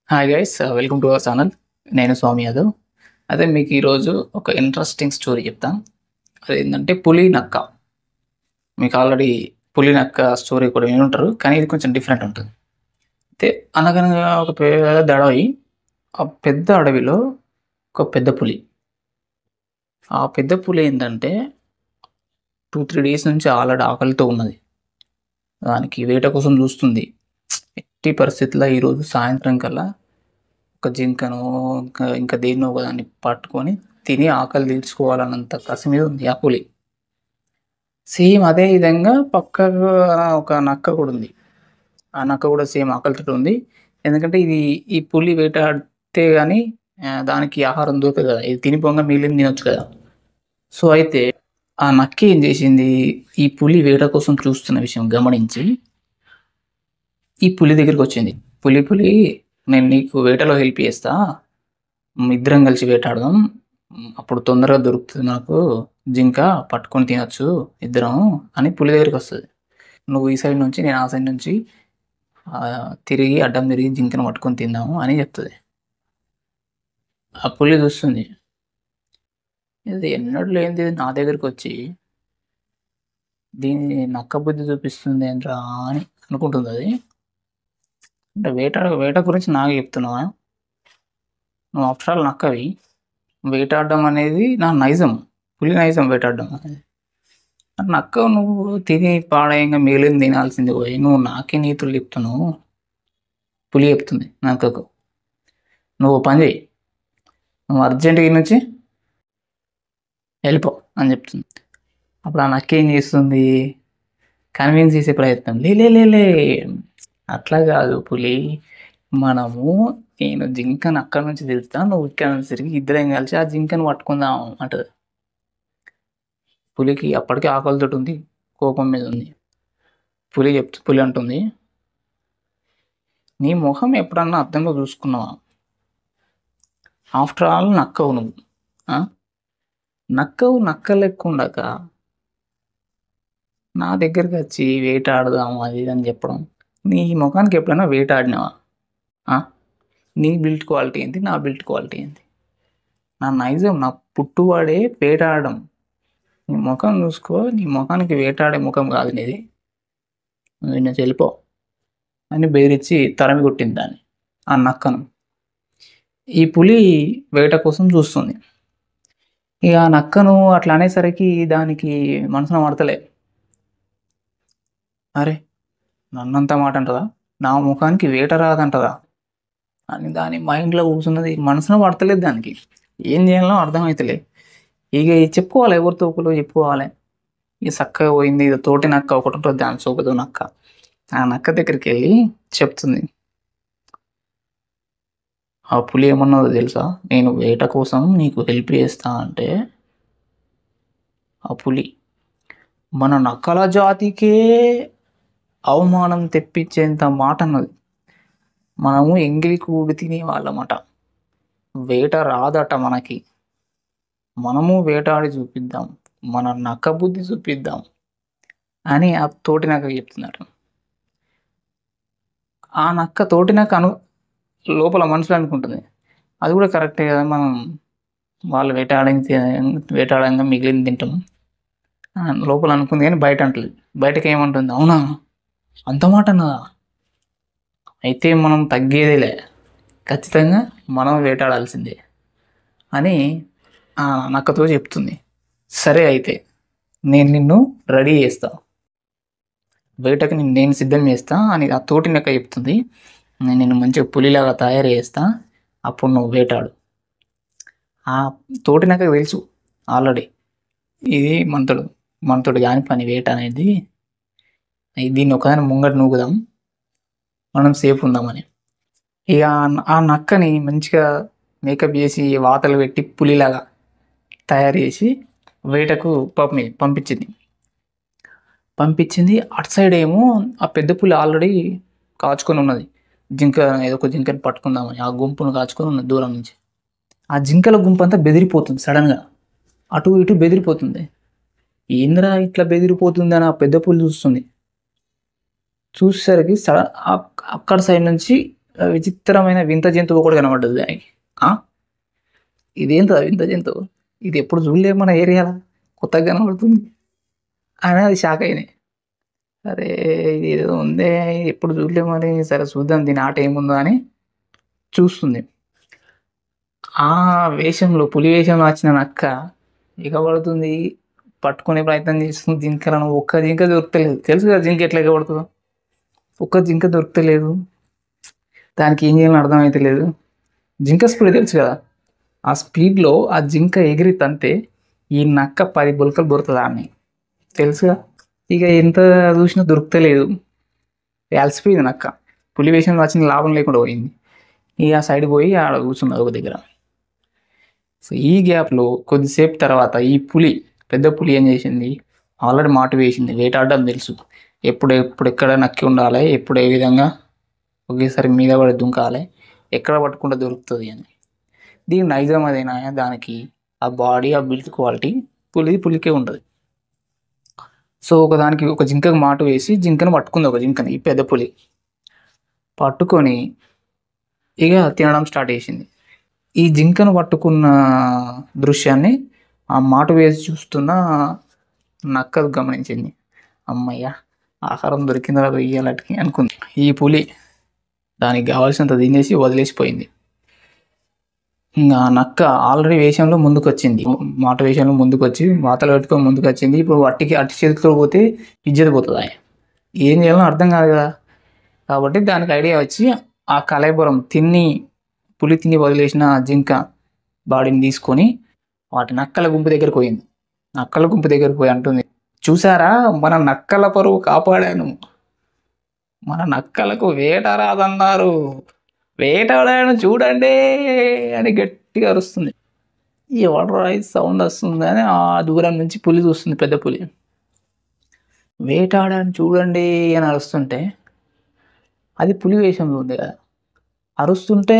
Hi guys, welcome to our channel. నేను స్వామి యాదవ్. అదే మీకు ఈరోజు ఒక ఇంట్రెస్టింగ్ స్టోరీ చెప్తాను. అదేంటంటే పులి నక్క. మీకు ఆల్రెడీ పులి నక్క స్టోరీ కూడా విని ఉంటారు, కానీ ఇది కొంచెం డిఫరెంట్ ఉంటుంది. అయితే అనగనగా ఒక పెద్ద అడవి. ఆ పెద్ద అడవిలో ఒక పెద్ద పులి. ఆ పెద్ద పులి ఏంటంటే 2-3 డేస్ నుంచి ఆల్రెడీ ఆకలితో ఉన్నది. దానికి వేట కోసం చూస్తుంది. ఎట్టి పరిస్థితుల్లో ఈరోజు సాయంత్రం కల్లా ఒక జింకనో ఇంకా దేన్నో ఒకదాన్ని పట్టుకొని తిని ఆకలి తీర్చుకోవాలన్నంత కసి మీద ఉంది ఆ పులి. సేమ్ అదే విధంగా పక్కకు ఒక నక్క కూడా ఉంది. ఆ నక్క కూడా సేమ్ ఆకలితో ఉంది. ఎందుకంటే ఈ పులి వేటాడితే గానీ దానికి ఆహారం దొరకదు కదా! ఇది తిని పొంగ మిగిలింది తినొచ్చు కదా! సో, అయితే ఆ నక్క ఏం చేసింది, ఈ పులి వేట కోసం చూస్తున్న విషయం గమనించి ఈ పులి దగ్గరికొచ్చింది. పులి నేను నీకు వేటలో హెల్ప్ చేస్తా. ఇద్దరం కలిసి వేటాడదాం. అప్పుడు తొందరగా దొరుకుతుంది నాకు జింక, పట్టుకొని తినొచ్చు ఇద్దరం అని పులి దగ్గరికొస్తది. నువ్వు ఈ సైడ్ నుంచి, నేను ఆ సైడ్ నుంచి తిరిగి అడ్డం తిరిగి జింకను పట్టుకొని తిందాము అని చెప్తది. ఆ పులి చూస్తుంది. ఇది ఎన్నడూ లేనిది నా దగ్గరికొచ్చి దీని నక్క బుద్ధి చూపిస్తుందేంట్రా అని అనుకుంటుందది. అంటే వేట గురించి నాకు చెప్తున్నావా? నువ్వు ఆఫ్టర్ ఆల్ నక్కవి. వేటాడడం అనేది నా నైజం. పులి నైజం వేటాడడం అనేది. నక్క నువ్వు తిని పాడేయంగా మిగిలింది తినాల్సింది పోయి నువ్వు నాకే నీతులు చెప్తున్నావు. పులి చెప్తుంది నక్కకు, నువ్వు పని చేయి, నువ్వు అర్జెంటుగా నుంచి వెళ్ళిపో అని చెప్తుంది. అప్పుడు ఆ నక్క ఏం చేస్తుంది, కన్విన్స్ చేసే ప్రయత్నం, లే అట్లా కాదు పులి, నేను జింకను అక్కడి నుంచి తిరుగుతాను, నువ్వు ఇక్కడ నుంచి తిరిగి ఇద్దరం కలిసి ఆ జింకను పట్టుకుందాం అంటది. పులికి అప్పటికే ఆకలితో ఉంది, కోపం మీద ఉంది. పులి అంటుంది, నీ మొహం ఎప్పుడన్నా అద్దంలో చూసుకున్నావా? ఆఫ్టర్ ఆల్ నక్కవు నువ్వు. నక్క లెక్క ఉండక నా దగ్గరికి వచ్చి వేటాడదాము అది ఇది అని చెప్పడం. నీ ముఖానికి ఎప్పుడైనా వేటాడినావా? నీ బిల్ట్ క్వాలిటీ ఏంటి, నా బిల్ట్ క్వాలిటీ ఏంటి? నా నైజం, నా పుట్టువాడే వేటాడడం. నీ ముఖం చూసుకో, నీ ముఖానికి వేటాడే ముఖం కాదు నీది, నేను వెళ్ళిపో అని బెదిరించి తరిమి కొట్టింది దాన్ని, ఆ నక్కను. ఈ పులి వేట కోసం చూస్తుంది. ఇక ఆ నక్కను అట్లా అనేసరికి దానికి మనసున పడతలే. అరే, నన్నంత మాట అంటదా, నా ముఖానికి వేట రాదంటదా అని దాని మైండ్లో కూర్చున్నది. మనసున పడతలేదు దానికి. ఏం చేయాలో అర్థమవుతలే. ఇక చెప్పుకోవాలి, ఎవరితో ఒకరు చెప్పుకోవాలి. ఇక చక్కగా పోయింది. ఇది తోటి నక్క ఒకటి ఉంటుంది, దాని సోపతో నక్క. ఆ నక్క దగ్గరికి వెళ్ళి చెప్తుంది. ఆ పులి ఏమన్నదో తెలుసా, నేను వేట కోసం నీకు హెల్ప్ చేస్తా అంటే ఆ పులి మన నక్కల జాతికే అవమానం తెప్పించేంత మాట అన్నది. మనము ఎంగిలి కూడి తినే వాళ్ళమాట, వేట రాదట మనకి, మనము వేటాడి చూపిద్దాం, మన నక్క బుద్ధి చూపిద్దాం అని ఆ తోటి నక్క చెప్తున్నారు. ఆ నక్క తోటి నక్క లోపల మనసులో అనుకుంటుంది, అది కూడా కరెక్టే కదా, మనం వాళ్ళు వేటాడంగా మిగిలింది తింటాం లోపల అనుకుంది, కానీ బయట అంటలేదు. బయటకు ఏమంటుంది, అవునా అంత మాట అన్నదా, అయితే మనం తగ్గేదేలే, ఖచ్చితంగా మనం వేటాడాల్సిందే అని ఆ నక్కతో చెప్తుంది. సరే అయితే నేను నిన్ను రెడీ చేస్తా, వేటకి నేను సిద్ధం చేస్తా అని ఆ తోటి నక్క చెప్తుంది. నేను నిన్ను మంచిగా పులిలాగా తయారు చేస్తా, అప్పుడు నువ్వు వేటాడు. ఆ తోటి నక్కకు తెలుసు ఆల్రెడీ ఇది మనతోటి కాని పని వేట అనేది, దీన్ని ఒకదాని ముంగట నూగుదాం, మనం సేఫ్ ఉందామని. ఇక ఆ నక్కని మంచిగా మేకప్ చేసి వాతలు పెట్టి పులిలాగా తయారు చేసి వేటకు పంపించింది. అటు సైడ్ ఏమో ఆ పెద్ద పులి ఆల్రెడీ కాచుకొని ఉన్నది, ఏదో ఒక జింకని పట్టుకుందామని. ఆ గుంపును కాచుకొని ఉన్నది దూరం నుంచి. ఆ జింకల గుంపు అంతా బెదిరిపోతుంది, సడన్గా అటు ఇటు బెదిరిపోతుంది. ఏంద్రా ఇట్లా బెదిరిపోతుంది అని ఆ పెద్ద పులి చూస్తుంది. చూసేసరికి అక్కడ సైడ్ నుంచి విచిత్రమైన వింత జంతువు కూడా కనబడ్డది దానికి. ఆ! ఇదేంటిదా వింత జంతువు? ఇది ఎప్పుడు చూడలేదు మన ఏరియాలో. కొత్తగా కనబడుతుంది అని అది షాక్ అయినాయి. అరే! ఇది ఏదో ఉందే ఎప్పుడు చూడలేదు మరి, సరే చూద్దాం దీని ఆట ఏముందో అని చూస్తుంది. ఆ వేషంలో పులి వేషంలో వచ్చిన నక్క ఎగబడుతుంది. పట్టుకునే ప్రయత్నం చేస్తుంది జింకలను. ఒక్క జింక దొరుకుతలేదు. తెలుసు కదా జింక ఎట్లా ఎగబడుతదో. ఒక్క జింక దొరుకుతలేదు. దానికి ఏం చేయాలో అర్థమైతలేదు. జింక స్పీడ్ తెలుసు కదా! ఆ స్పీడ్‌లో ఆ జింక ఎగిరి తంతే ఈ నక్క 10 బొలకలు బొరుకుతది ఆడ్నే. తెలుసుగా. ఇక ఎంత చూసినా దొరుకుతలేదు. అలసిపోయింది నక్క. పులి వేషంలో వచ్చిన లాభం లేకుండా పోయింది. ఇక ఆ సైడ్‌కి పోయి ఆడ కూర్చున్నది ఒక దగ్గర. సో, ఈ గ్యాప్‌లో కొద్దిసేపు తర్వాత ఈ పులి, పెద్ద పులి ఏం చేసింది, ఆల్రెడీ మాటు వేసింది. వేటాడడం తెలుసు. ఎప్పుడు ఎక్కడ నక్కి ఉండాలి, ఎప్పుడు ఏ విధంగా ఒకేసారి మీద పడి దుంకాలి, ఎక్కడ పట్టుకుంటే దొరుకుతది అని. దీని నైజం అదేనా, దానికి ఆ బాడీ, ఆ బిల్డ్ క్వాలిటీ పులికే ఉంటది. సో, ఒకదానికి ఒక జింకకి మాటు వేసి జింకను పట్టుకుంది, ఒక జింకని ఈ పెద్ద పులి. పట్టుకొని ఇక తినడం స్టార్ట్ చేసింది. ఈ జింకను పట్టుకున్న దృశ్యాన్ని ఆ మాటు వేసి చూస్తున్న నక్క గమనించింది. హమ్మయ్య! ఆహారం దొరికిందిరా ఇయ్యాలటికి అనుకుంది. ఈ పులి దానికి కావాల్సినంత తినేసి వదిలేసిపోయింది. ఇంగా నక్క ఆల్రెడీ వేషంలో ముందుకొచ్చింది. మాటు వేషంలో ముందుకొచ్చి వాతలు పెట్టుకొని ముందుకొచ్చింది. ఇప్పుడు అట్టి చేతితో పోతే ఇజ్జత్ పోతదాయె. ఏం చేయాలో అర్థం కాదు కదా! కాబట్టి దానికి ఐడియా వచ్చి ఆ కళేబరం పులి తిని వదిలేసిన జింక బాడీని తీసుకొని వాటి నక్కల గుంపు దగ్గరికి పోయింది. నక్కల గుంపు దగ్గరికి పోయి అంటుంది, చూసారా మన నక్కల పరువు కాపాడాను. మన నక్కలకు వేట రాదన్నారు. వేటాడాను చూడండి అని గట్టిగా అరుస్తుంది. ఎవడ్రా ఇది సౌండ్ వస్తుంది అని ఆ దూరం నుంచి పులి చూస్తుంది, పెద్ద పులి. వేటాడాను చూడండి అని అరుస్తుంటే అది పులి వేషంలో ఉంది కదా. అరుస్తుంటే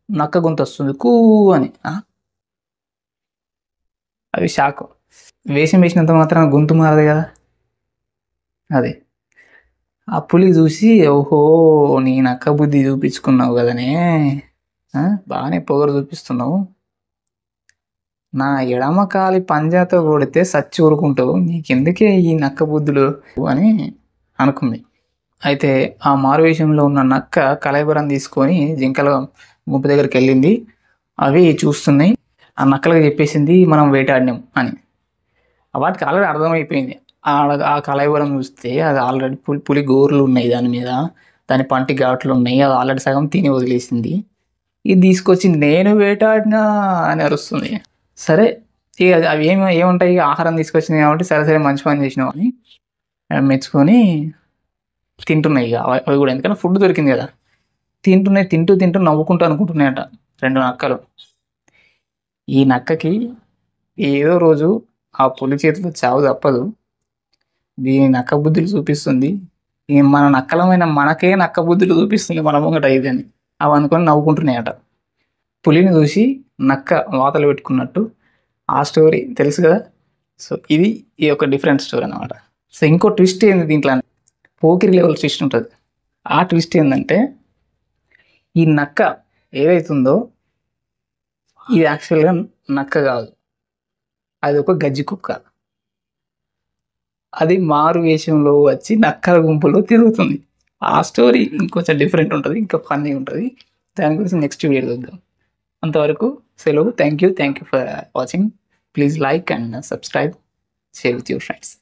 నక్క గొంతు వస్తుంది కూ అని. అవి షాక్. వేషం వేసినంత మాత్రాన గొంతు మారదు కదా. అది ఆ పులి చూసి, ఓహో నీ నక్క బుద్ధి చూపించుకున్నావు కదనే, బాగానే పొగరు చూపిస్తున్నావు. నా ఎడమ కాలి పంజాతో కొడితే సచ్చి ఊరుకుంటావు, నీకెందుకే ఈ నక్క బుద్ధులు అని అనుకుంది. అయితే ఆ మారువేషంలో ఉన్న నక్క కళేబరం తీసుకొని జింకల గుంపు దగ్గరికి వెళ్ళింది. అవి చూస్తున్నాయి. ఆ నక్కలకు చెప్పేసింది మనం వేటాడినాం అని. వాటికి ఆల్రెడీ అర్థమైపోయింది. ఆ కళేబరం చూస్తే అది ఆల్రెడీ పులి గోర్లు ఉన్నాయి దాని మీద, దాని పంటి ఘాట్లు ఉన్నాయి. అది ఆల్రెడీ సగం తిని వదిలేసింది. ఇది తీసుకొచ్చి నేను వేటాడినా అని అరుస్తుంది. సరే ఇక అవి ఏముంటాయి, ఆహారం తీసుకొచ్చినాయి కాబట్టి సరే మంచి పని చేసినావు అని మెచ్చుకొని తింటున్నాయి. ఇక అవి కూడా, ఎందుకంటే ఫుడ్ దొరికింది కదా. తింటూ నవ్వుకుంటూ అనుకుంటున్నాయట రెండు నక్కలు. ఈ నక్కకి ఏదో రోజు ఆ పులి చేతిలో చావు తప్పదు. దీని నక్క బుద్ధులు చూపిస్తుంది. మన నక్కలమైన మనకే నక్క బుద్ధులు చూపిస్తుంది మన ముంగట ఇదని అవి అనుకొని నవ్వుకుంటున్నాయట. పులిని చూసి నక్క వాతలు పెట్టుకున్నట్టు ఆ స్టోరీ తెలుసు కదా. సో ఇది ఒక డిఫరెంట్ స్టోరీ అన్నమాట. సో ఇంకో ట్విస్ట్ ఏంది దీంట్లో, పోకిరి లెవెల్ ట్విస్ట్ ఉంటుంది. ఆ ట్విస్ట్ ఏంటంటే ఈ నక్క ఏదైతుందో ఇది యాక్చువల్గా నక్క కాదు, అది ఒక గజ్జి కుక్క. అది మారు వేషంలో వచ్చి నక్కల గుంపులో తిరుగుతుంది. ఆ స్టోరీ ఇంకొంచెం డిఫరెంట్ ఉంటుంది, ఇంకా ఫన్నీ ఉంటుంది. దాని గురించి నెక్స్ట్ వీడియో చూద్దాం. అంతవరకు సెలవు. Thank you for watching. Please like and subscribe, share with your friends.